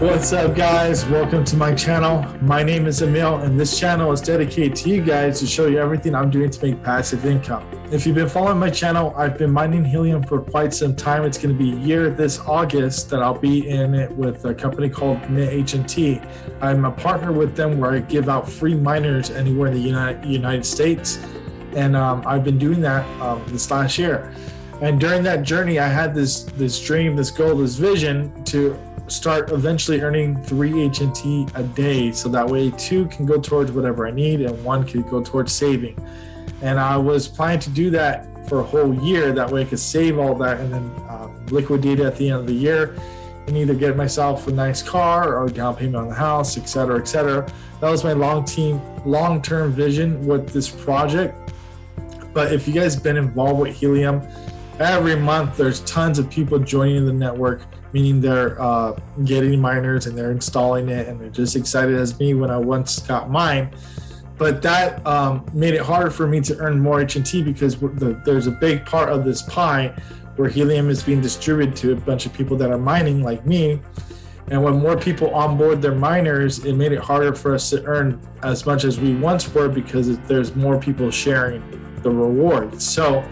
What's up, guys? Welcome to my channel. My name is Emil, and this channel is dedicated to you guys to show you everything I'm doing to make passive income. If you've been following my channel, I've been mining helium for quite some time. It's going to be a year this August that I'll be in it with a company called HNT. I'm a partner with them where I give out free miners anywhere in the United States, and I've been doing that this last year. And during that journey, I had this dream, this goal, this vision to start eventually earning 3 HNT a day, so that way 2 can go towards whatever I need and 1 can go towards saving. And I was planning to do that for a whole year, that way I could save all that and then liquidate it at the end of the year and either get myself a nice car or down payment on the house, etc., etc. That was my long-term vision with this project. But if you guys have been involved with Helium, every month there's tons of people joining the network, meaning they're getting miners and they're installing it and they're just excited as me when I once got mine. But that made it harder for me to earn more HNT because there's a big part of this pie where helium is being distributed to a bunch of people that are mining like me. And when more people onboard their miners, it made it harder for us to earn as much as we once were because there's more people sharing the rewards. So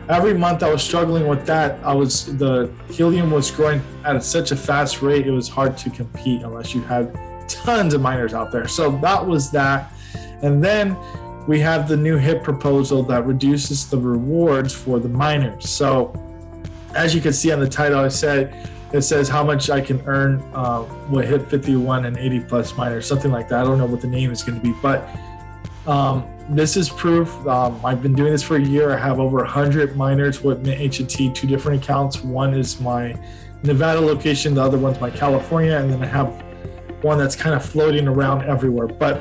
every month I was struggling with that. The helium was growing at such a fast rate, it was hard to compete unless you had tons of miners out there. So that was that. And then we have the new HIP proposal that reduces the rewards for the miners. So as you can see on the title, it says how much I can earn with HIP51 and 80 plus miners, something like that. I don't know what the name is going to be, but this is proof. I've been doing this for a year. I have over 100 miners with HNT, 2 different accounts. One is my Nevada location, the other one's my California, and then I have one that's kind of floating around everywhere. But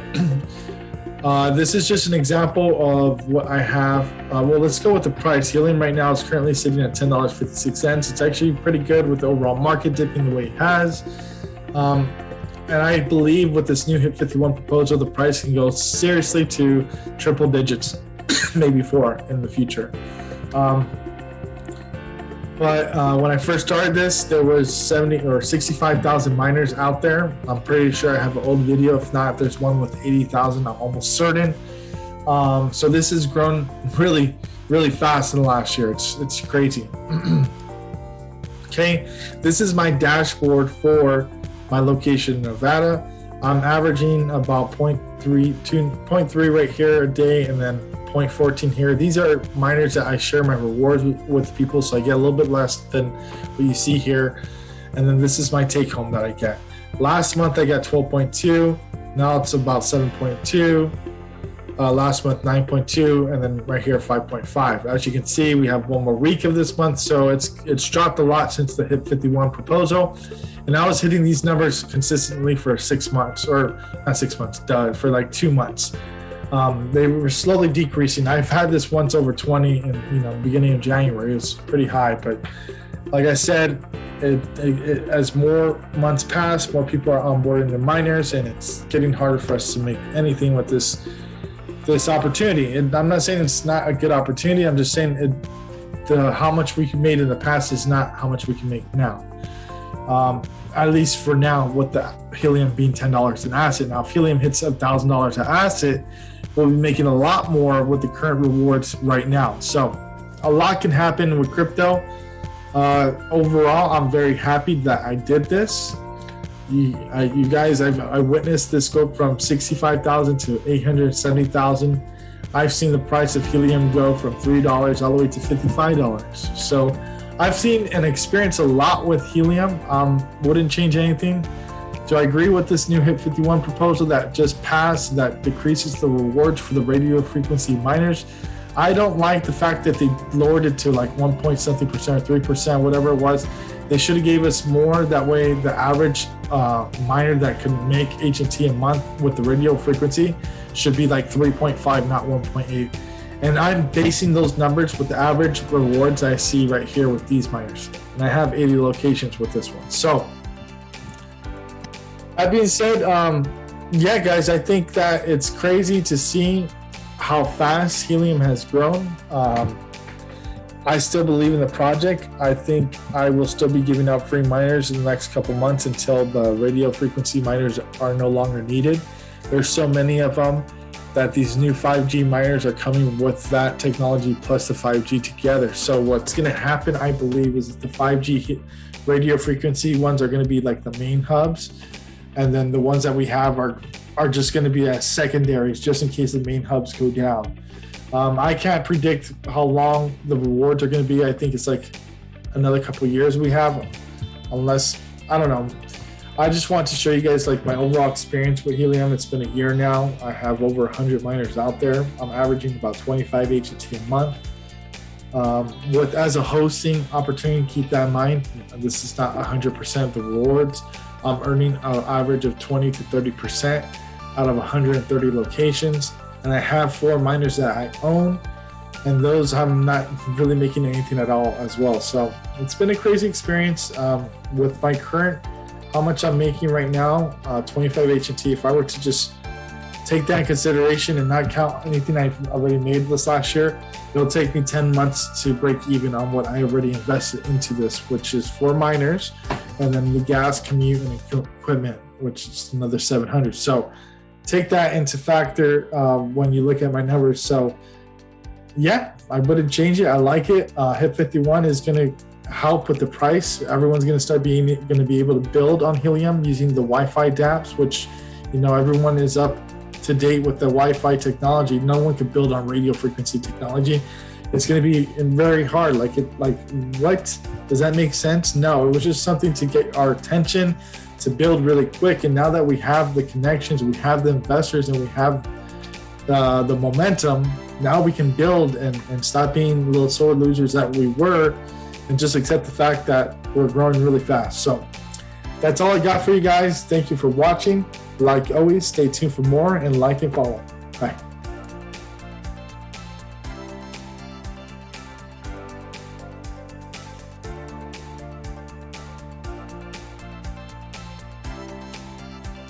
this is just an example of what I have. Well, let's go with the price. Helium right now is currently sitting at $10.56. It's actually pretty good with the overall market dipping the way it has. And I believe with this new HIP51 proposal, the price can go seriously to triple digits, maybe 4 in the future. But when I first started this, there was 70 or 65,000 miners out there. I'm pretty sure I have an old video. If not, there's one with 80,000. I'm almost certain. So this has grown really, really fast in the last year. It's crazy. Okay, this is my dashboard for my location in Nevada. I'm averaging about 0.3 right here a day, and then 0.14 here. These are miners that I share my rewards with people, so I get a little bit less than what you see here. And then this is my take home that I get. Last month I got 12.2. Now it's about 7.2. Last month 9.2, and then right here 5.5. As you can see, we have one more week of this month, so it's dropped a lot since the HIP51 proposal. And I was hitting these numbers consistently for 6 months, or not 6 months, for like 2 months. They were slowly decreasing. I've had this once over 20 in beginning of January. It was pretty high, but like I said, as more months pass, more people are onboarding their miners, and it's getting harder for us to make anything with this opportunity. And I'm not saying it's not a good opportunity. I'm just saying how much we made in the past is not how much we can make now. At least for now, with the helium being $10 an asset. Now, if helium hits $1,000 an asset, we'll be making a lot more with the current rewards right now. So a lot can happen with crypto. Overall, I'm very happy that I did this. You guys, I witnessed this go from 65,000 to 870,000. I've seen the price of helium go from $3 all the way to $55. So I've seen and experienced a lot with helium. Wouldn't change anything. Do I agree with this new HIP51 proposal that just passed that decreases the rewards for the radio frequency miners? I don't like the fact that they lowered it to like 1.something percent or 3%, whatever it was. They should have gave us more. That way the average miner that can make HNT a month with the radio frequency should be like 3.5, not 1.8. And I'm basing those numbers with the average rewards I see right here with these miners. And I have 80 locations with this one. So that being said, yeah, guys, I think that it's crazy to see how fast helium has grown. I still believe in the project. I think I will still be giving out free miners in the next couple months until the radio frequency miners are no longer needed. There's so many of them that these new 5G miners are coming with that technology plus the 5G together. So what's going to happen, I believe, is the 5G radio frequency ones are going to be like the main hubs, and then the ones that we have are just going to be as secondaries, just in case the main hubs go down. I can't predict how long the rewards are going to be. I think it's like another couple of years we have, unless, I don't know. I just want to show you guys like my overall experience with Helium. It's been a year now. I have over 100 miners out there. I'm averaging about 25 HNT a month. As a hosting opportunity, keep that in mind. This is not 100% of the rewards. I'm earning an average of 20 to 30% out of 130 locations. And I have 4 miners that I own, and those I'm not really making anything at all as well. So it's been a crazy experience with my current, how much I'm making right now, 25 HNT. If I were to just take that in consideration and not count anything I've already made this last year, it'll take me 10 months to break even on what I already invested into this, which is 4 miners, and then the gas, commute, and equipment, which is another 700. So take that into factor when you look at my numbers. So yeah, I wouldn't change it. I like it. HIP51 is going to help with the price. Everyone's going to start going to be able to build on Helium using the Wi-Fi dApps, which, you know, everyone is up to date with the Wi-Fi technology. No one could build on radio frequency technology. It's going to be very hard. Like what? Does that make sense? No, it was just something to get our attention, to build really quick. And now that we have the connections, we have the investors, and we have the momentum, now we can build and stop being little sore losers that we were, and just accept the fact that we're growing really fast. So that's all I got for you guys. Thank you for watching. Like always, stay tuned for more, and like and follow. Bye.